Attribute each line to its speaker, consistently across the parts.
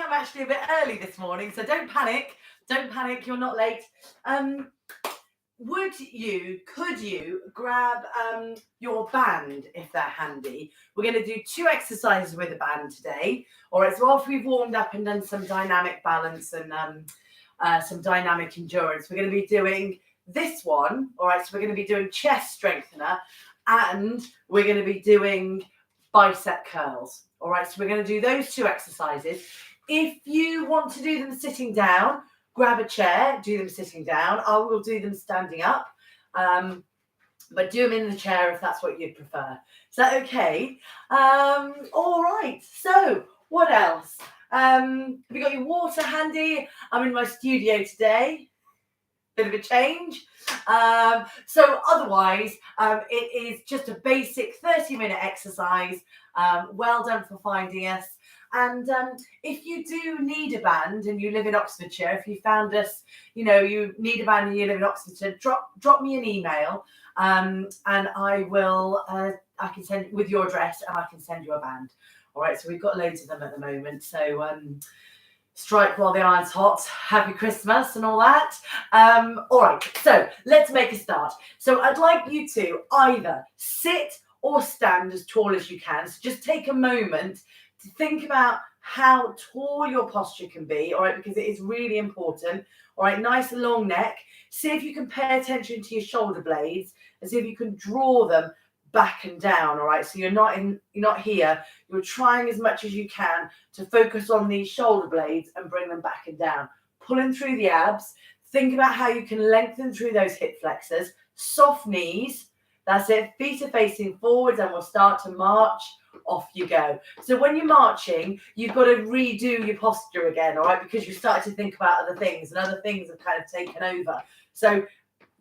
Speaker 1: am actually a bit early this morning, so don't panic. Don't panic, you're not late. Could you grab your band if they're handy? We're going to do 2 exercises with a band today. All right, so after we've warmed up and done some dynamic balance and some dynamic endurance, we're going to be doing this one. All right, so we're going to be doing chest strengthener and we're going to be doing bicep curls. All right, so we're going to do those 2 exercises. If you want to do them sitting down, grab a chair, do them sitting down. I will do them standing up, but do them in the chair if that's what you'd prefer. Is that okay? All right, so what else? Have you got your water handy? I'm in my studio today. Bit of a change. So otherwise, it is just a basic 30-minute exercise. Well done for finding us. And if you do need a band and you live in Oxfordshire, if you found us, you need a band and you live in Oxfordshire, drop me an email and I will, I can send with your address and I can send you a band. All right, so we've got loads of them at the moment. So strike while the iron's hot. Happy Christmas and all that. All right, so let's make a start. So I'd like you to either sit or stand as tall as you can. So just take a moment to think about how tall your posture can be, all right, because it is really important. All right, nice long neck. See if you can pay attention to your shoulder blades and see if you can draw them back and down. All right, so you're not here. You're trying as much as you can to focus on these shoulder blades and bring them back and down. Pulling through the abs. Think about how you can lengthen through those hip flexors. Soft knees. That's it. Feet are facing forwards and we'll start to march. Off you go. So when you're marching, you've got to redo your posture again, all right, because you start to think about other things and other things have kind of taken over. So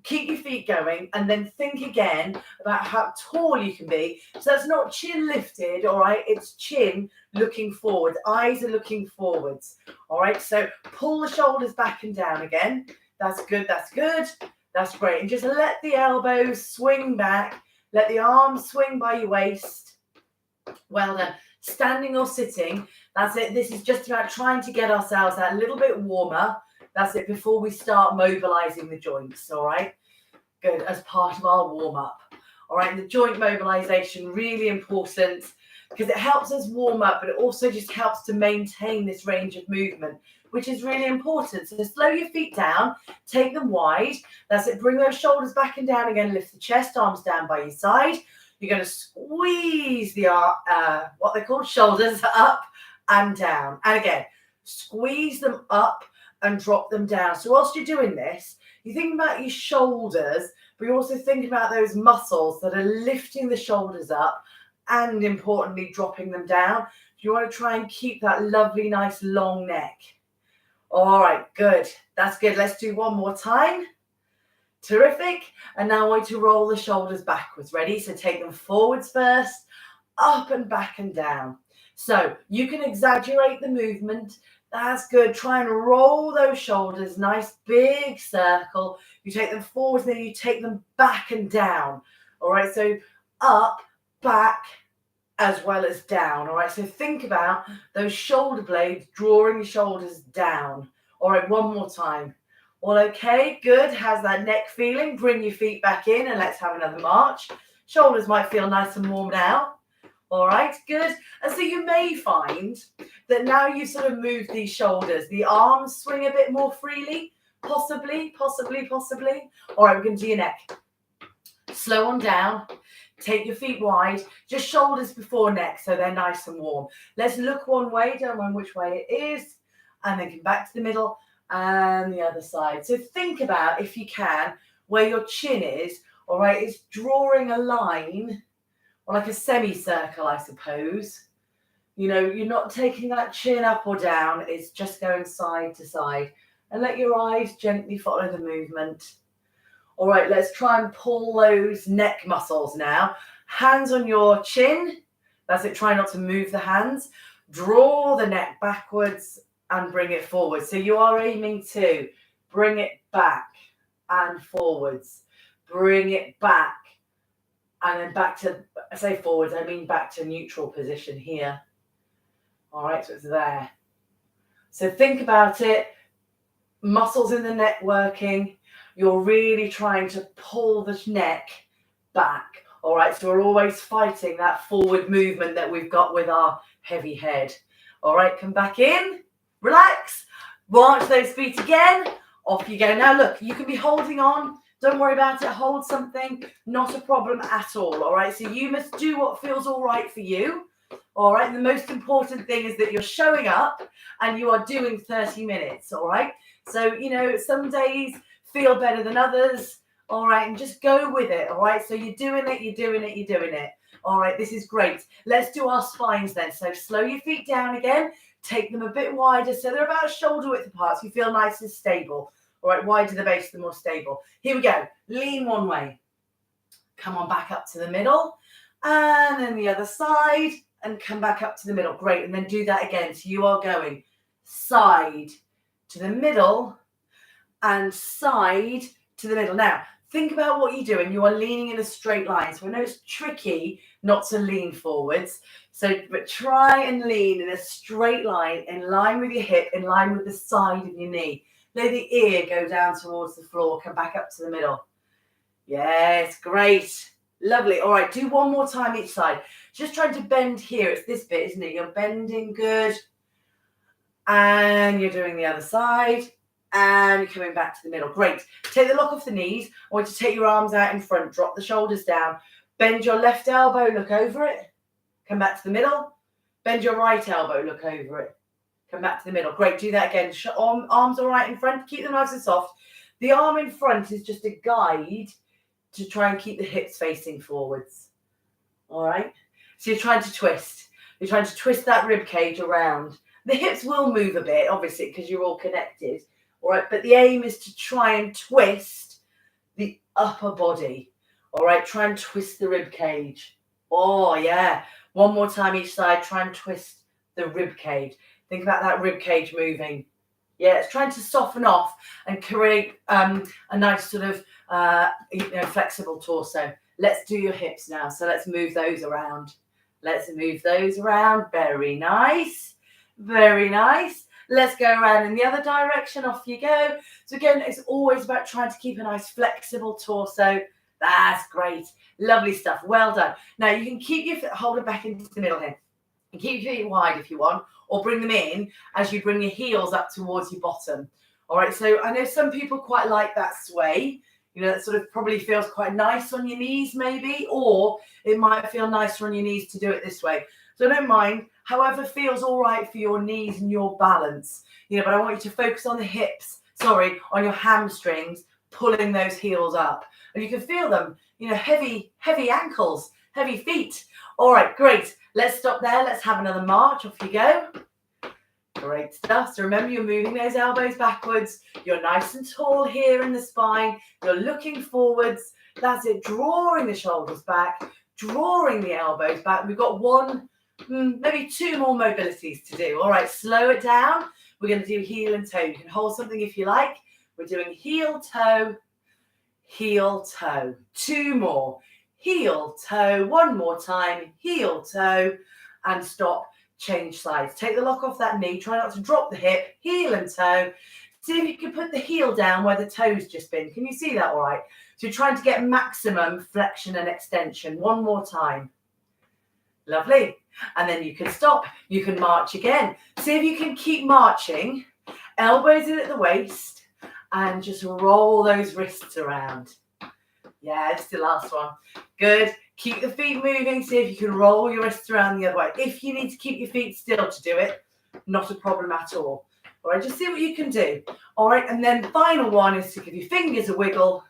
Speaker 1: keep your feet going and then think again about how tall you can be. So that's not chin lifted, all right, it's chin looking forward. Eyes are looking forwards, all right. So pull the shoulders back and down again. That's good, that's good, that's great. And just let the elbows swing back, let the arms swing by your waist. Well done. Standing or sitting, that's it. This is just about trying to get ourselves that little bit warmer. That's it, before we start mobilizing the joints, all right? Good, as part of our warm-up. All right, and the joint mobilization, really important because it helps us warm up, but it also just helps to maintain this range of movement, which is really important. So slow your feet down, take them wide. That's it, bring those shoulders back and down again, lift the chest, arms down by your side. You're going to squeeze the what they call shoulders up and down. And again, squeeze them up and drop them down. So whilst you're doing this, you think about your shoulders, but you also think about those muscles that are lifting the shoulders up and importantly, dropping them down. You want to try and keep that lovely, nice long neck. All right, good. That's good. Let's do one more time. Terrific. And now I want to roll the shoulders backwards. Ready? So take them forwards first, up and back and down. So you can exaggerate the movement. That's good. Try and roll those shoulders. Nice big circle. You take them forwards, then you take them back and down. All right. So up, back, as well as down. All right. So think about those shoulder blades drawing your shoulders down. All right. One more time. All okay, good. How's that neck feeling? Bring your feet back in and let's have another march. Shoulders might feel nice and warm now. All right, good. And so you may find that now you sort of move these shoulders, the arms swing a bit more freely, possibly. All right, we're going to do your neck. Slow on down. Take your feet wide, just shoulders before neck so they're nice and warm. Let's look one way, don't mind which way it is, and then come back to the middle. And the other side. So think about, if you can, where your chin is. All right, it's drawing a line, or like a semicircle, I suppose. You're not taking that chin up or down. It's just going side to side. And let your eyes gently follow the movement. All right, let's try and pull those neck muscles now. Hands on your chin. That's it. Try not to move the hands. Draw the neck backwards and bring it forward. So you are aiming to bring it back and forwards. Bring it back and then back to, I say forwards, I mean back to neutral position here. All right, so it's there. So think about it. Muscles in the neck working. You're really trying to pull the neck back. All right, so we're always fighting that forward movement that we've got with our heavy head. All right, come back in, relax, march those feet again, off you go. Now look, you can be holding on, don't worry about it, hold something, not a problem at all. Right, so you must do what feels all right for you. All right, the most important thing is that you're showing up and you are doing 30 minutes. All right, so some days feel better than others. All right, and just go with it. All right, so you're doing it. All right, this is great. Let's do our spines then. So slow your feet down again. Take them a bit wider so they're about shoulder width apart so you feel nice and stable. All right, wider the base, the more stable. Here we go. Lean one way. Come on back up to the middle. And then the other side. And come back up to the middle. Great, and then do that again. So you are going side to the middle and side to the middle. Now, think about what you're doing. You are leaning in a straight line. So I know it's tricky not to lean forwards. But try and lean in a straight line, in line with your hip, in line with the side of your knee. Let the ear go down towards the floor. Come back up to the middle. Yes, great. Lovely. All right, do one more time each side. Just trying to bend here. It's this bit, isn't it? You're bending, good. And you're doing the other side. And you're coming back to the middle. Great. Take the lock off the knees. I want you to take your arms out in front. Drop the shoulders down. Bend your left elbow. Look over it. Come back to the middle. Bend your right elbow. Look over it. Come back to the middle. Great. Do that again. Arms all right in front. Keep them nice and soft. The arm in front is just a guide to try and keep the hips facing forwards. All right. So you're trying to twist. You're trying to twist that rib cage around. The hips will move a bit, obviously, because you're all connected. All right, but the aim is to try and twist the upper body. All right, try and twist the rib cage. Oh, yeah. One more time each side. Try and twist the rib cage. Think about that rib cage moving. Yeah, it's trying to soften off and create a nice sort of flexible torso. Let's do your hips now. So let's move those around. Let's move those around. Very nice. Very nice. Let's go around in the other direction. Off you go. So again, it's always about trying to keep a nice flexible torso. That's great. Lovely stuff. Well done. Now you can keep your hold it back into the middle here. And keep your feet wide if you want, or bring them in as you bring your heels up towards your bottom. All right. So I know some people quite like that sway. It sort of probably feels quite nice on your knees maybe, or it might feel nicer on your knees to do it this way. So don't mind, however feels all right for your knees and your balance, but I want you to focus on the hips, on your hamstrings, pulling those heels up. And you can feel them, heavy ankles, heavy feet. All right, great. Let's stop there. Let's have another march. Off you go. Great stuff. So remember, you're moving those elbows backwards. You're nice and tall here in the spine. You're looking forwards. That's it. Drawing the shoulders back, drawing the elbows back. We've got one, maybe two more mobilities to do. All right, slow it down. We're going to do heel and toe. You can hold something if you like. We're doing heel, toe. Two more. Heel, toe. One more time. Heel, toe. And stop. Change sides. Take the lock off that knee. Try not to drop the hip. Heel and toe. See if you can put the heel down where the toe's just been. Can you see that all right? So you're trying to get maximum flexion and extension. One more time. Lovely. And then you can stop. You can march again. See if you can keep marching. Elbows in at the waist. And just roll those wrists around. Yeah, it's the last one. Good. Keep the feet moving. See if you can roll your wrists around the other way. If you need to keep your feet still to do it, not a problem at all. All right, just see what you can do. All right, and then the final one is to give your fingers a wiggle.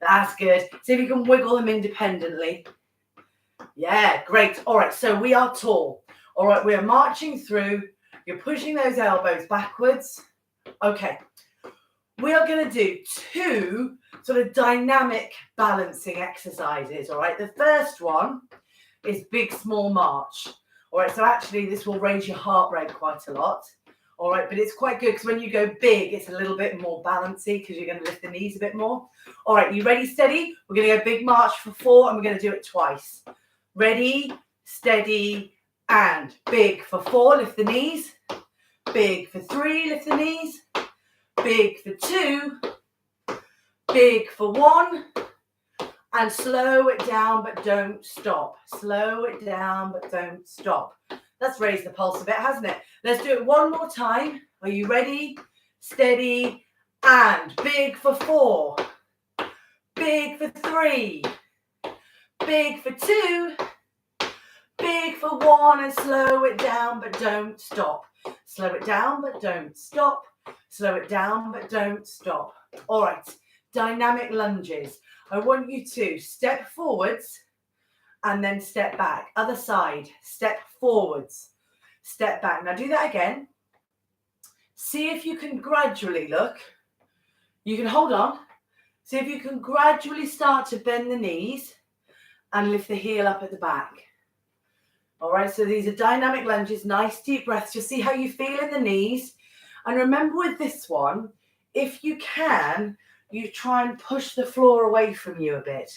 Speaker 1: That's good. See if you can wiggle them independently. Yeah, great. All right, so we are tall. All right, we are marching through. You're pushing those elbows backwards. Okay. We are going to do two sort of dynamic balancing exercises, all right? The first one is big, small march. All right, so actually this will raise your heart rate quite a lot. All right, but it's quite good because when you go big, it's a little bit more balancy because you're going to lift the knees a bit more. All right, you ready, steady? We're going to go big march for 4 and we're going to do it twice. Ready, steady, and big for 4. Lift the knees. Big for 3, lift the knees. Big for 2. Big for 1. And slow it down, but don't stop. Slow it down, but don't stop. That's raised the pulse a bit, hasn't it? Let's do it one more time. Are you ready? Steady. And big for 4. Big for 3. Big for 2. Big for 1. And slow it down, but don't stop. Slow it down, but don't stop. Slow it down, but don't stop. All right. Dynamic lunges. I want you to step forwards and then step back. Other side, step forwards, step back. Now do that again. See if you can gradually, look, you can hold on. See if you can gradually start to bend the knees and lift the heel up at the back. All right, so these are dynamic lunges, nice deep breaths. Just see how you feel in the knees. And remember with this one, if you can, you try and push the floor away from you a bit.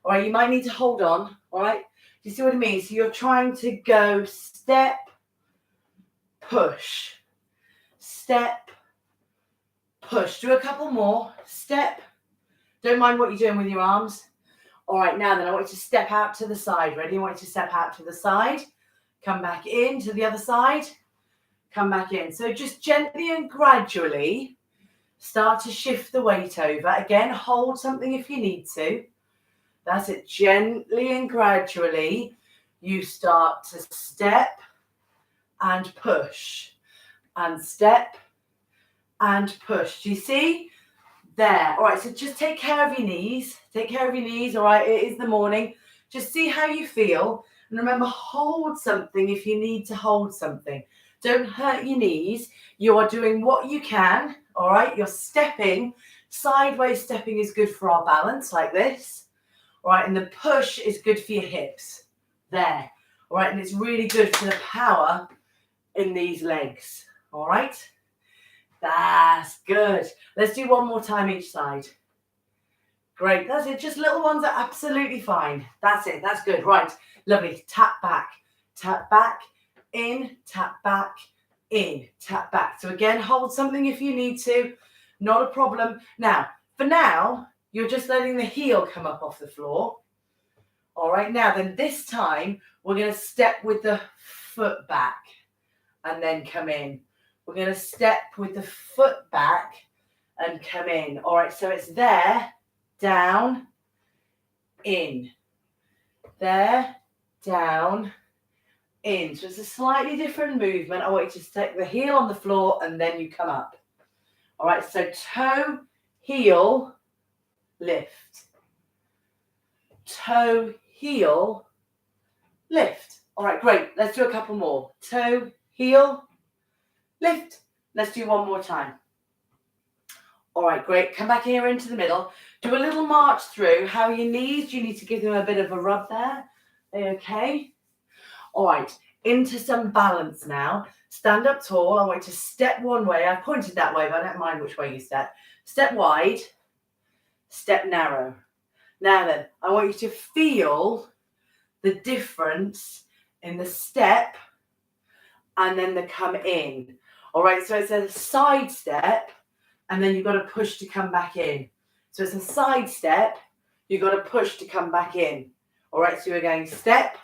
Speaker 1: All right, you might need to hold on. All right, do you see what I mean? So you're trying to go step, push, step, push. Do a couple more. Step. Don't mind what you're doing with your arms. All right, now then I want you to step out to the side. Ready? I want you to step out to the side. Come back in to the other side. Come back in. So just gently and gradually start to shift the weight over. Again, hold something if you need to. That's it. Gently and gradually, you start to step and push. And step and push. Do you see? There. All right, so just take care of your knees. Take care of your knees, all right? It is the morning. Just see how you feel. And remember, hold something if you need to hold something. Don't hurt your knees. You are doing what you can. All right, you're stepping. Sideways stepping is good for our balance, like this. All right, and the push is good for your hips. There. All right, and it's really good for the power in these legs. All right, that's good. Let's do one more time each side. Great, that's it. Just little ones are absolutely fine. That's it, that's good. Right, lovely. Tap back, in, tap back, in, tap back. So again, hold something if you need to, not a problem. Now, for now, you're just letting the heel come up off the floor. All right, now then this time, we're going to step with the foot back and then come in. We're going to step with the foot back and come in. All right, so it's there, down, in. There, down, in. So it's a slightly different movement. I want you to stick the heel on the floor and then you come up. All right, so toe, heel, lift. Toe, heel, lift. All right, great. Let's do a couple more. Toe, heel, lift. Let's do one more time. All right, great. Come back here into the middle. Do a little march through. How are your knees? Do you need to give them a bit of a rub there? Okay. All right, into some balance now. Stand up tall. I want you to step one way. I pointed that way, but I don't mind which way you step. Step wide, step narrow. Now then, I want you to feel the difference in the step and then the come in. All right, so it's a side step and then you've got to push to come back in. So it's a side step, you've got to push to come back in. All right, so we're going step,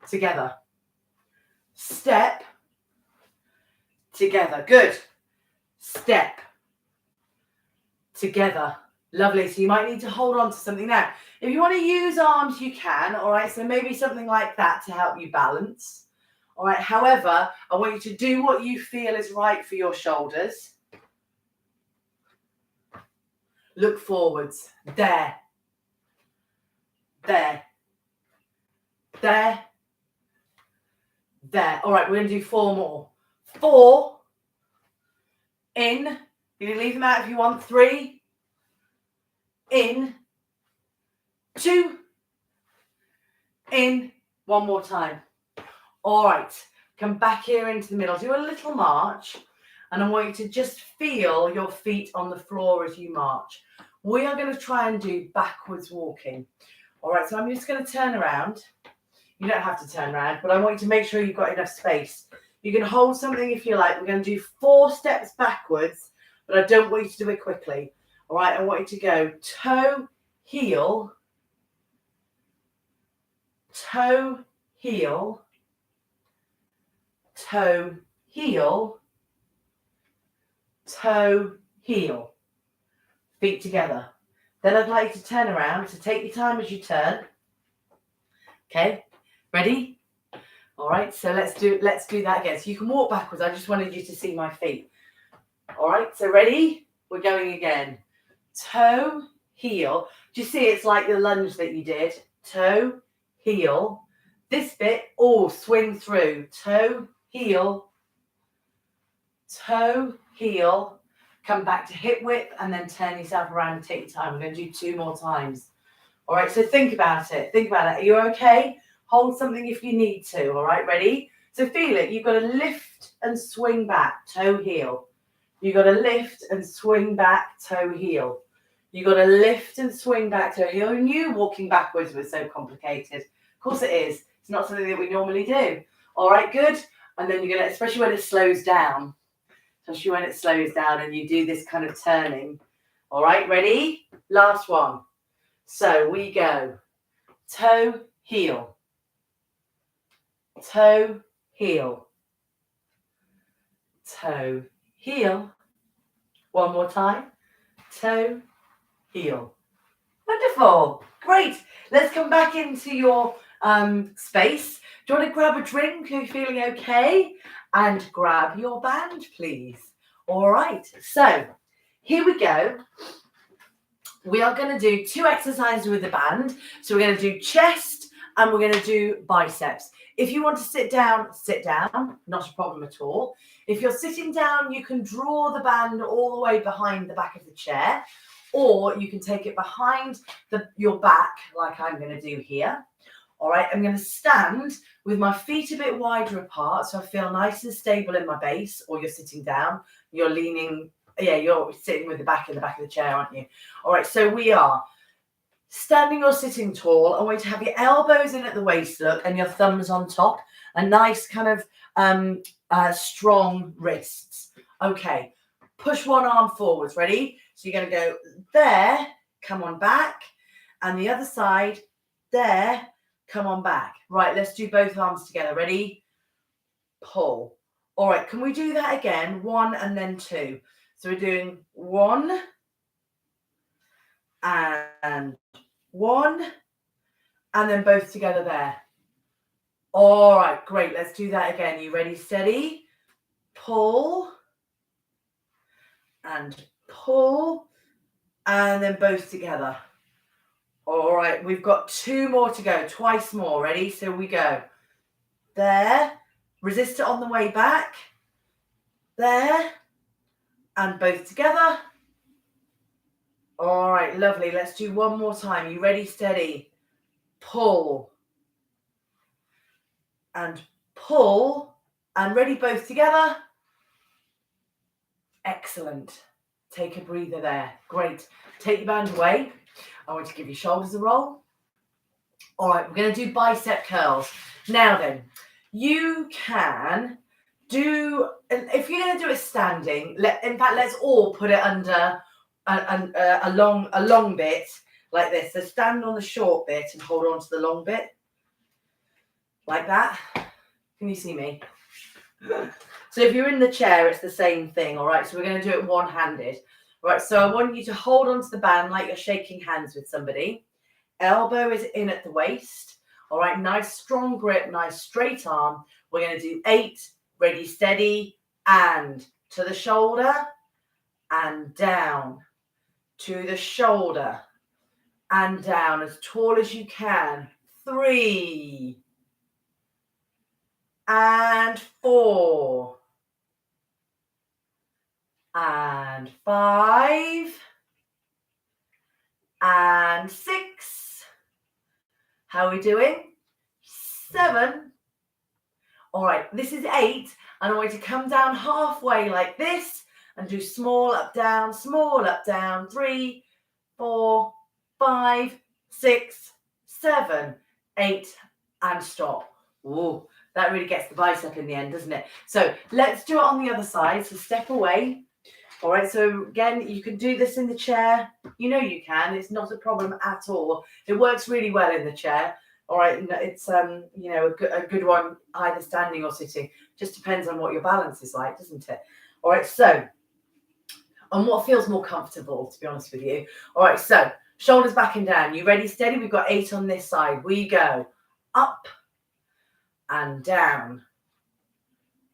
Speaker 1: together. Step, together. Good. Step, together. Lovely. So you might need to hold on to something now. If you want to use arms, you can. All right, so maybe something like that to help you balance. All right, however, I want you to do what you feel is right for your shoulders. Look forwards. There. There. There. There. All right, we're going to do 4 more. 4. In. You can leave them out if you want. 3. In. 2. In. One more time. All right. Come back here into the middle. Do a little march. And I want you to just feel your feet on the floor as you march. We are going to try and do backwards walking. All right, so I'm just going to turn around. You don't have to turn around, but I want you to make sure you've got enough space. You can hold something if you like. We're going to do 4 steps backwards, but I don't want you to do it quickly. All right, I want you to go toe, heel, toe, heel, toe, heel, toe, heel. Feet together. Then I'd like you to turn around. So take your time as you turn. Okay, ready? All right, so let's do that again. So you can walk backwards. I just wanted you to see my feet. All right, so ready? We're going again. Toe, heel. Do you see it's like the lunge that you did? Toe, heel. This bit, swing through. Toe, heel, toe, heel. Come back to hip width and then turn yourself around and take your time. We're going to do 2 more times. All right, so think about it. Think about it. Are you okay? Hold something if you need to. All right, ready? So feel it. You've got to lift and swing back, toe, heel. You've got to lift and swing back, toe, heel. You've got to lift and swing back, toe, heel. And you walking backwards was so complicated. Of course it is. It's not something that we normally do. All right, good. And then you're going to, especially when it slows down. Especially when it slows down and you do this kind of turning. All right, ready? Last one. So we go toe, heel, toe, heel, toe, heel. One more time. Toe, heel. Wonderful. Great. Let's come back into your space. Do you want to grab a drink? Are you feeling okay? And grab your band, please. All right. So here we go. We are going to do 2 exercises with the band. So we're going to do chest and we're going to do biceps. If you want to sit down, not a problem at all. If you're sitting down, you can draw the band all the way behind the back of the chair, or you can take it behind your back like I'm going to do here. All right, I'm going to stand with my feet a bit wider apart so I feel nice and stable in my base, or you're sitting down, you're leaning. Yeah, you're sitting with the back in the back of the chair, aren't you? All right, so we are standing or sitting tall. I want you to have your elbows in at the waist, look, and your thumbs on top. A nice kind of strong wrists. Okay, push one arm forwards. Ready? So you're going to go there, come on back, and the other side, there, come on back. Right, let's do both arms together. Ready? Pull. All right, can we do that again? 1 and then 2. So we're doing 1 and 1 and then both together there. All right, great. Let's do that again. You ready? Steady. Pull and pull and then both together. All right, we've got 2 more to go. Twice more. Ready? So we go there. Resist it on the way back. There. And both together. All right, lovely. Let's do 1 more time. You ready? Steady. Pull. And pull. And ready, both together. Excellent. Take a breather there. Great. Take your band away. I want to give your shoulders a roll. All right, we're going to do bicep curls. Now then, you can do, if you're going to do it standing, in fact, let's all put it under a long bit like this. So stand on the short bit and hold on to the long bit like that. Can you see me? So if you're in the chair, it's the same thing. All right, so we're going to do it one-handed. All right, so I want you to hold onto the band like you're shaking hands with somebody. Elbow is in at the waist. All right, nice strong grip, nice straight arm. We're going to do 8. Ready, steady, and to the shoulder and down, to the shoulder and down as tall as you can. 3 and 4 and 5 and 6. How are we doing? 7. All right, this is 8, and I want you to come down halfway like this and do small up, down, 3, 4, 5, 6, 7, 8, and stop. Ooh, That really gets the bicep in the end, doesn't it? So let's do it on the other side. So step away. All right, so again, you can do this in the chair. You know you can. It's not a problem at all. It works really well in the chair. All right, it's you know, a good one either standing or sitting. Just depends on what your balance is like, doesn't it? All right, so and what feels more comfortable, to be honest with you. All right, so shoulders back and down. You ready, steady? We've got 8 on this side. We go up and down.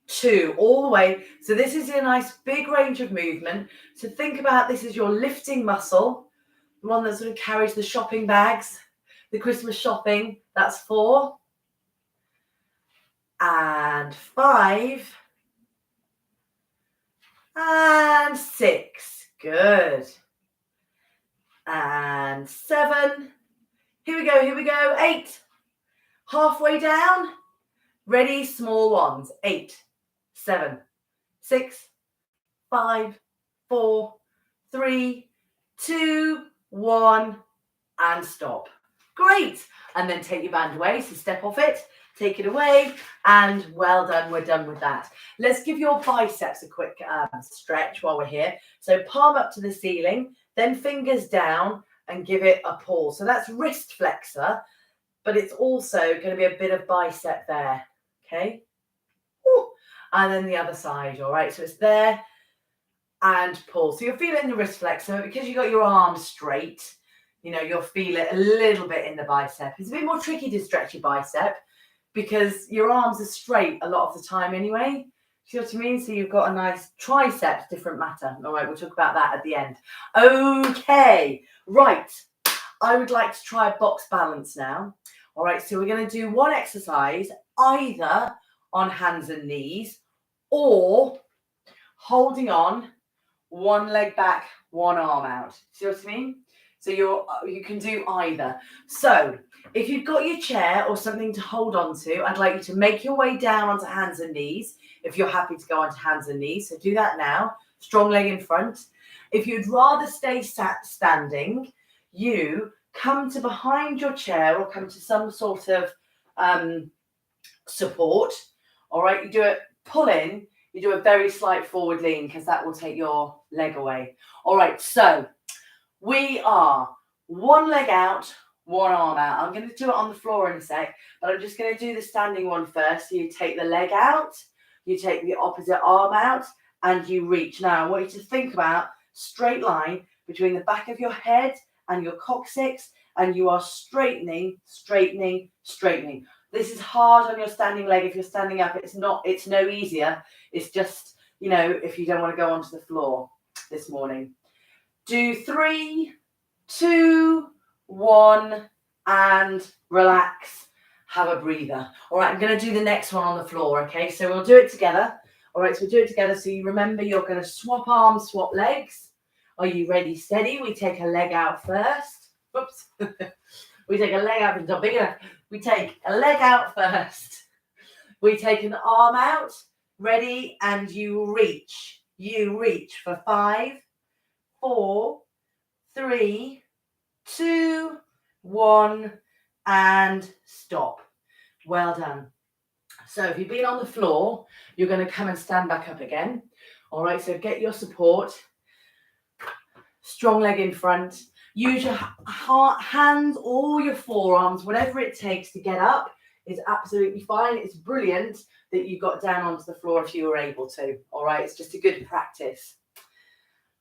Speaker 1: 2 all the way. So this is a nice big range of movement. So think about this as your lifting muscle, the one that sort of carries the shopping bags, the Christmas shopping. That's 4 and 5 and 6. Good. And 7. Here we go. 8. Halfway down. Ready, small ones. 8, 7, 6, 5, 4, 3, 2, 1, and stop. Great. And then take your band away. So step off it, take it away, and well done. We're done with that. Let's give your biceps a quick stretch while we're here. So palm up to the ceiling, then fingers down, and give it a pull. So that's wrist flexor, but it's also going to be a bit of bicep there. Okay. Ooh. And then the other side. All right. So it's there and pull. So you'll feel it in the wrist flexor because you've got your arms straight. You know, you'll feel it a little bit in the bicep. It's a bit more tricky to stretch your bicep because your arms are straight a lot of the time anyway. See what I mean? So you've got a nice triceps, different matter. All right, we'll talk about that at the end. Okay, right. I would like to try a box balance now. All right, so we're going to do one exercise either on hands and knees or holding on, one leg back, one arm out. See what I mean? So you can do either. So if you've got your chair or something to hold on to, I'd like you to make your way down onto hands and knees if you're happy to go onto hands and knees. So do that now. Strong leg in front. If you'd rather stay standing, you come to behind your chair or come to some sort of support. All right, you do it, pull in, you do a very slight forward lean because that will take your leg away. All right, so we are one leg out, one arm out. I'm going to do it on the floor in a sec, but I'm just going to do the standing one first. So you take the leg out, you take the opposite arm out, and you reach. Now, I want you to think about straight line between the back of your head and your coccyx, and you are straightening, straightening, straightening. This is hard on your standing leg. If you're standing up, it's no easier. It's just, you know, if you don't want to go onto the floor this morning. Do 3, 2, 1, and relax. Have a breather. All right, I'm going to do the next one on the floor, okay? So we'll do it together. All right, so we'll do it together. So you remember you're going to swap arms, swap legs. Are you ready, steady? We take a leg out first. Oops. We take a leg out. It's not big enough. We take a leg out first. We take an arm out. Ready, and you reach. You reach for 5, 4, 3, 2, 1, and stop. Well done. So if you've been on the floor, you're going to come and stand back up again. All right, so get your support. Strong leg in front. Use your hands or your forearms, whatever it takes to get up is absolutely fine. It's brilliant that you got down onto the floor if you were able to. All right, it's just a good practice.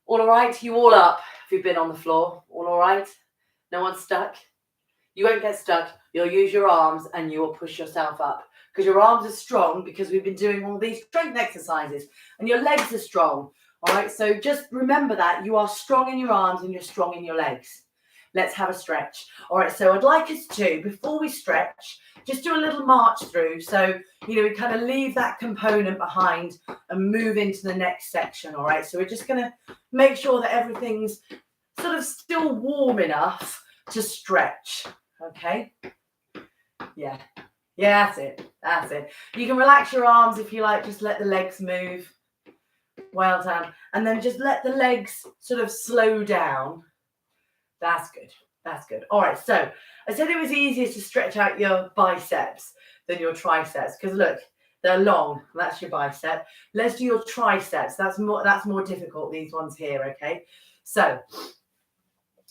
Speaker 1: All right, you all up if you've been on the floor. All right, no one's stuck. You won't get stuck. You'll use your arms and you will push yourself up because your arms are strong because we've been doing all these strength exercises and your legs are strong. All right, so just remember that you are strong in your arms and you're strong in your legs. Let's have a stretch. All right, so I'd like us to, before we stretch, just do a little march through. So, you know, we kind of leave that component behind and move into the next section. All right, so we're just going to make sure that everything's sort of still warm enough to stretch. Okay. Yeah, that's it. That's it. You can relax your arms if you like, just let the legs move. Well done. And then just let the legs sort of slow down. That's good. That's good. All right. So I said it was easier to stretch out your biceps. than your triceps. Because look, they're long. That's your bicep. Let's do your triceps. That's more difficult, these ones here, okay? So,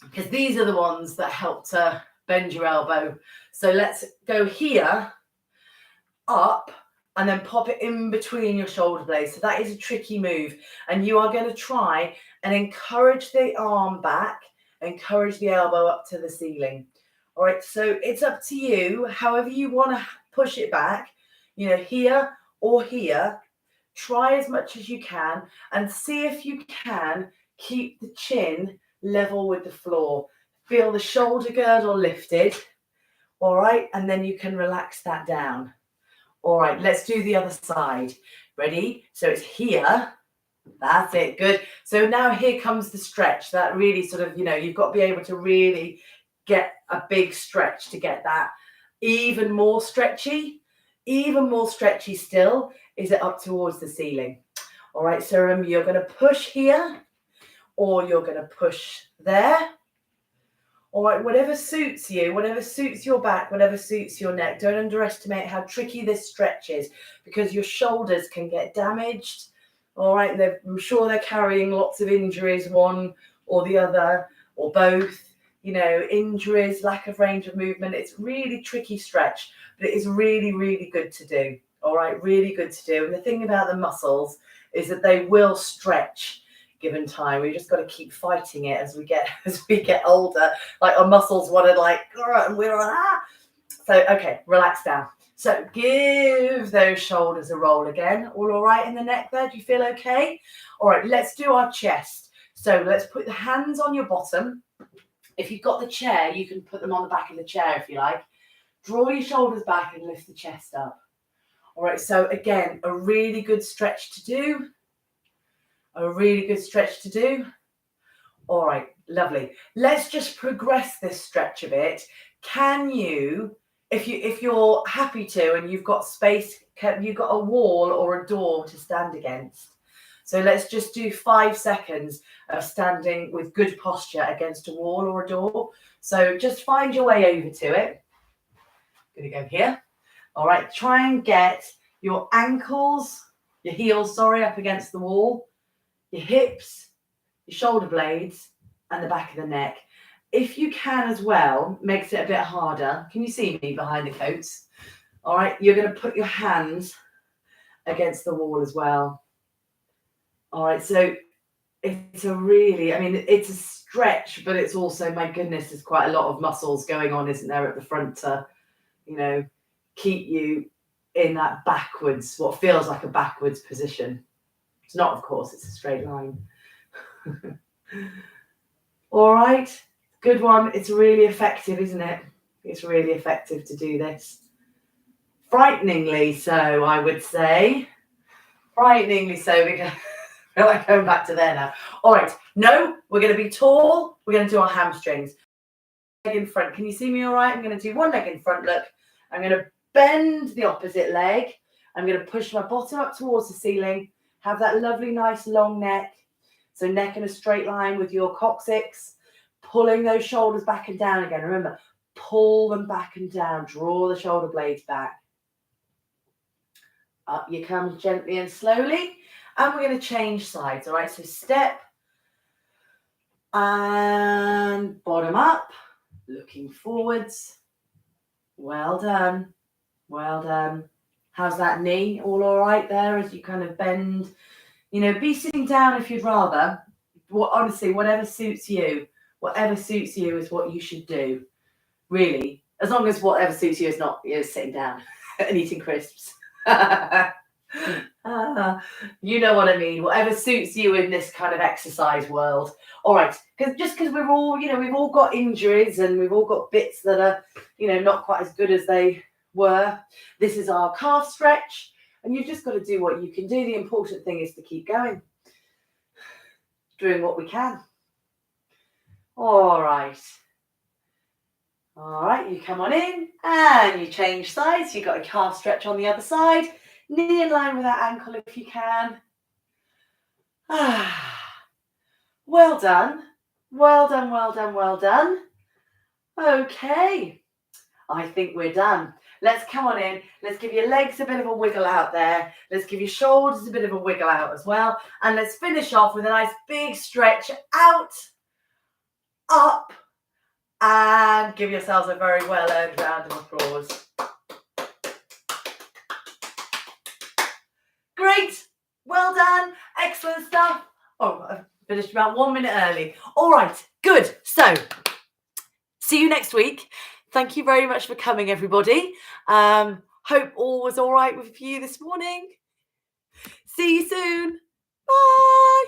Speaker 1: because these are the ones that help to bend your elbow. So let's go here, up, and then pop it in between your shoulder blades. So that is a tricky move. And you are going to try and encourage the arm back, encourage the elbow up to the ceiling. All right, so it's up to you, however you want to push it back, you know, here or here. Try as much as you can and see if you can keep the chin level with the floor. Feel the shoulder girdle lifted. All right, and then you can relax that down. All right, let's do the other side. Ready? So it's here. That's it. Good. So now here comes the stretch. That really sort of, you know, you've got to be able to really get a big stretch to get that even more stretchy. Even more stretchy still is it up towards the ceiling. All right, so remember, you're going to push here or you're going to push there. All right, whatever suits you, whatever suits your back, whatever suits your neck. Don't underestimate how tricky this stretch is because your shoulders can get damaged. All right, I'm sure they're carrying lots of injuries, one or the other, or both. You know, injuries, lack of range of movement. It's really tricky stretch, but it is really, really good to do. All right, really good to do. And the thing about the muscles is that they will stretch given time. We just got to keep fighting it as we get older. Like our muscles want to like, and we're like, ah. So okay, relax down. So give those shoulders a roll again. All right in the neck there? Do you feel okay? All right, let's do our chest. So let's put the hands on your bottom. If you've got the chair, you can put them on the back of the chair if you like. Draw your shoulders back and lift the chest up. All right, so again, a really good stretch to do. A really good stretch to do. All right, lovely. Let's just progress this stretch a bit. Can you, if you're happy to and you've got space, you've got a wall or a door to stand against. So let's just do 5 seconds of standing with good posture against a wall or a door. So just find your way over to it. Going to go here. All right, try and get your ankles, your heels, up against the wall, your hips, your shoulder blades, and the back of the neck. If you can as well, makes it a bit harder. Can you see me behind the coats? All right, you're going to put your hands against the wall as well. All right, so it's a really, I mean, it's a stretch, but it's also, my goodness, there's quite a lot of muscles going on, isn't there, at the front to, you know, keep you in that backwards, what feels like a backwards position. It's not, of course, it's a straight line. All right, good one. It's really effective, isn't it? It's really effective to do this. Frighteningly so, I would say. Frighteningly so, because I feel like going back to there now. All right, no, we're going to be tall. We're going to do our hamstrings. Leg in front. Can you see me all right? I'm going to do one leg in front. Look, I'm going to bend the opposite leg. I'm going to push my bottom up towards the ceiling. Have that lovely, nice, long neck. So neck in a straight line with your coccyx. Pulling those shoulders back and down again. Remember, pull them back and down. Draw the shoulder blades back. Up you come gently and slowly. And we're going to change sides. All right, so step. And bottom up. Looking forwards. Well done. Well done. How's that knee? All right there as you kind of bend? You know, be sitting down if you'd rather. Honestly, whatever suits you. Whatever suits you is what you should do. Really. As long as whatever suits you is not sitting down and eating crisps. You know what I mean. Whatever suits you in this kind of exercise world. All right. Because we're all, you know, we've all got injuries and we've all got bits that are, you know, not quite as good as they were. This is our calf stretch. And you've just got to do what you can do. The important thing is to keep going. Doing what we can. All right. All right, you come on in and you change sides. You've got a calf stretch on the other side. Knee in line with that ankle if you can. Well done. Well done, well done, well done. Okay, I think we're done. Let's come on in. Let's give your legs a bit of a wiggle out there. Let's give your shoulders a bit of a wiggle out as well. And let's finish off with a nice big stretch out, up, and give yourselves a very well-earned round of applause. Great. Well done. Excellent stuff. Oh, I've finished about 1 minute early. All right. Good. So, see you next week. Thank you very much for coming, everybody. Hope all was all right with you this morning. See you soon. Bye.